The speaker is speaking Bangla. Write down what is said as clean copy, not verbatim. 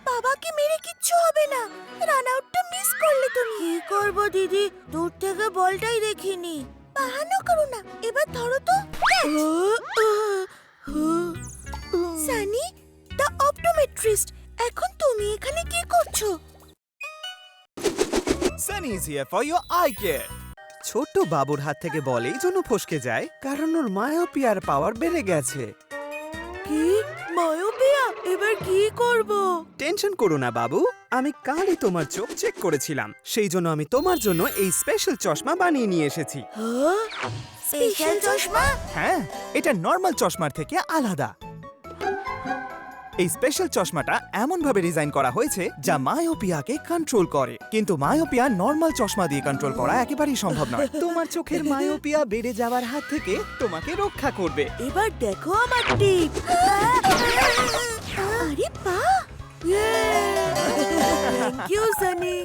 বাবাকে মেরে কিচ্ছু হবে না। রান আউটটা মিস করলে তুমি। কি করব দিদি, দূর থেকে বলটাই দেখিনি। বাহানা করো না, এবার ধরো তো। সানি, দ্য অপটোমেট্রিস্ট, এখন তুমি এখানে কি করছো? Sunny is here for your eye care. ছোট্ট বাবুর হাত থেকে বল এই জন্য ফসকে যায় কারণ ওর মায়োপিয়ার পাওয়ার বেড়ে গেছে। কি মায়োপিয়া? এবার কি করব? টেনশন করো না বাবু, আমি কালই তোমার চোখ চেক করেছিলাম, সেই জন্য আমি তোমার জন্য এই স্পেশাল চশমা বানিয়ে নিয়ে এসেছি। স্পেশাল চশমা? হ্যাঁ, এটা নর্মাল চশমার থেকে আলাদা। এই স্পেশাল চশমাটা এমন ভাবে ডিজাইন করা হয়েছে যা মায়োপিয়াকে কন্ট্রোল করে, কিন্তু মায়োপিয়া নর্মাল চশমা দিয়ে কন্ট্রোল করা একেবারেই সম্ভব নয়। তোমার চোখের মায়োপিয়া বেড়ে যাওয়ার হাত থেকে তোমাকে রক্ষা করবে। এবার দেখো আমার টিপ। আরে বাহ! Thank you Sunny.